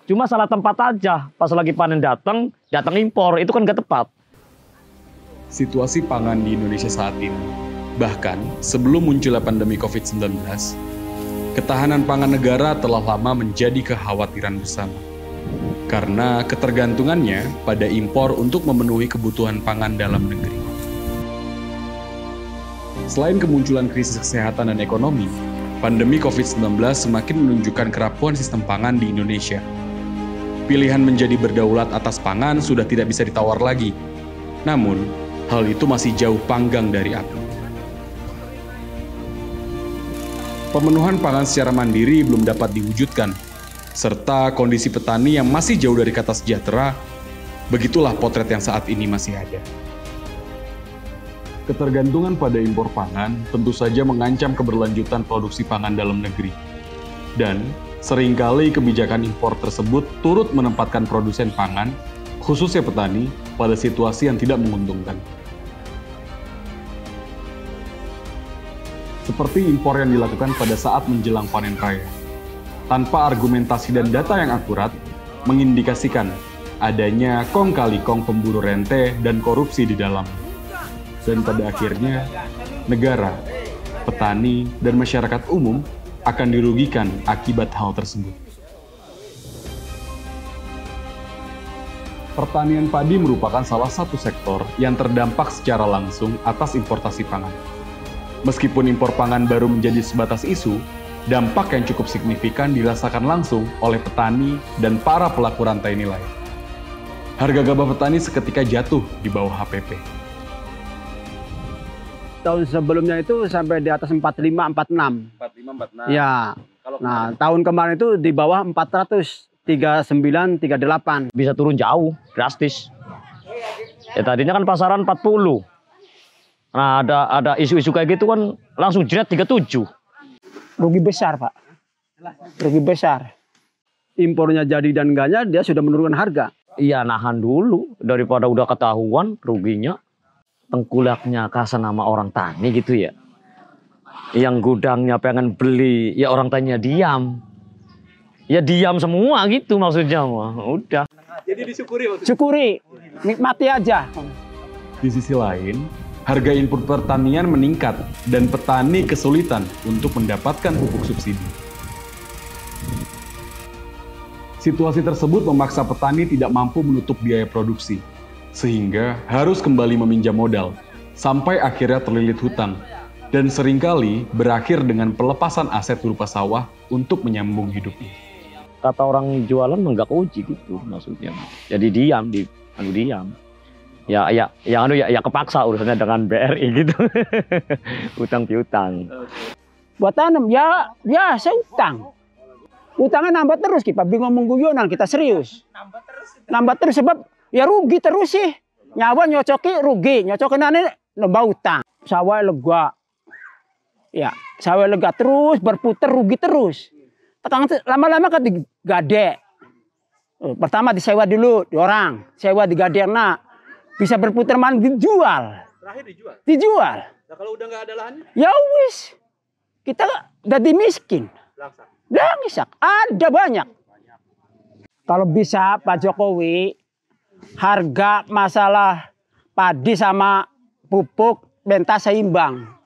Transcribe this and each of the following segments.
Cuma salah tempat aja. Pas lagi panen datang impor. Itu kan nggak tepat. Situasi pangan di Indonesia saat ini, bahkan sebelum munculnya pandemi COVID-19, ketahanan pangan negara telah lama menjadi kekhawatiran bersama. Karena ketergantungannya pada impor untuk memenuhi kebutuhan pangan dalam negeri. Selain kemunculan krisis kesehatan dan ekonomi, pandemi COVID-19 semakin menunjukkan kerapuhan sistem pangan di Indonesia. Pilihan menjadi berdaulat atas pangan sudah tidak bisa ditawar lagi. Namun, hal itu masih jauh panggang dari api. Pemenuhan pangan secara mandiri belum dapat diwujudkan, serta kondisi petani yang masih jauh dari kata sejahtera, begitulah potret yang saat ini masih ada. Ketergantungan pada impor pangan tentu saja mengancam keberlanjutan produksi pangan dalam negeri. Dan seringkali kebijakan impor tersebut turut menempatkan produsen pangan, khususnya petani, pada situasi yang tidak menguntungkan. Seperti impor yang dilakukan pada saat menjelang panen raya. Tanpa argumentasi dan data yang akurat, mengindikasikan adanya kong kali kong pemburu rente dan korupsi di dalam. Dan pada akhirnya, negara, petani, dan masyarakat umum akan dirugikan akibat hal tersebut. Pertanian padi merupakan salah satu sektor yang terdampak secara langsung atas importasi pangan. Meskipun impor pangan baru menjadi sebatas isu, dampak yang cukup signifikan dirasakan langsung oleh petani dan para pelaku rantai nilai. Harga gabah petani seketika jatuh di bawah HPP. Tahun sebelumnya itu sampai di atas 45, 46. 45, 46. Ya. Kalau Nah, tahun kemarin itu di bawah 400, 39, 38. Bisa turun jauh, drastis. Ya tadinya kan pasaran 40. Nah, ada isu-isu kayak gitu kan langsung jerat 37. Rugi besar, Pak. Rugi besar. Impornya jadi dan enggaknya dia sudah menurunkan harga. Iya, nahan dulu daripada udah ketahuan ruginya. Tengkulaknya kasar nama orang tani gitu ya. Yang gudangnya pengen beli, ya orang taninya diam. Ya diam semua gitu maksudnya mah. Udah. jadi disyukuri maksudnya. Syukuri, nikmati aja. Di sisi lain, harga input pertanian meningkat dan petani kesulitan untuk mendapatkan pupuk subsidi. Situasi tersebut memaksa petani tidak mampu menutup biaya produksi, sehingga harus kembali meminjam modal, sampai akhirnya terlilit hutang, dan seringkali berakhir dengan pelepasan aset berupa sawah untuk menyambung hidupnya. Kata orang jualan nggak uji gitu maksudnya. Jadi diam, diam. Ya kepaksa urusannya dengan BRI gitu. Utang piutang. Buat tanam, ya saya utang. Utangnya nambah terus, kita bingung mengguyonan, kita serius. Nambah terus sebab ya rugi terus sih. Nyawa nyocoki rugi, nyocokin aneh nambah utang. Sawah lega. Ya, sawah lega terus, berputar rugi terus. Lama-lama kan digade. Pertama disewa dulu, di orang. Sewa digade, nah. Bisa berputar mana dijual. Terakhir dijual. Dijual. Nah, kalau udah nggak ada lahannya? Ya wis. Kita jadi miskin. Langsak. Ada banyak. Kalau bisa Pak Jokowi, harga masalah padi sama pupuk pentas seimbang.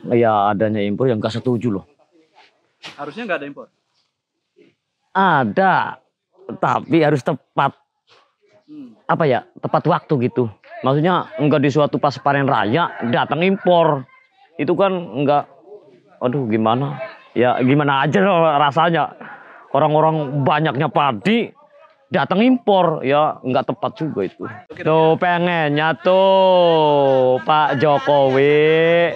Ya adanya impor yang gak setuju loh. Harusnya nggak ada impor. Ada, tapi harus tepat. Apa ya, tepat waktu gitu. Maksudnya enggak di suatu pas panen raya datang impor. Itu kan enggak, aduh gimana. Ya gimana aja loh rasanya. Orang-orang banyaknya padi datang impor, ya nggak tepat juga itu. Tuh pengennya tuh Pak Jokowi,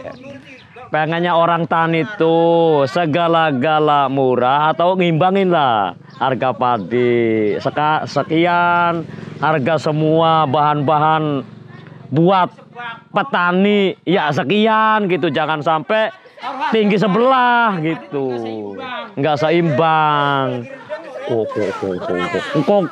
pengennya orang tani tuh segala-gala murah atau ngimbangin lah harga padi. Sekian harga semua bahan-bahan buat petani ya sekian gitu, jangan sampai tinggi sebelah gitu, nggak seimbang. Kong.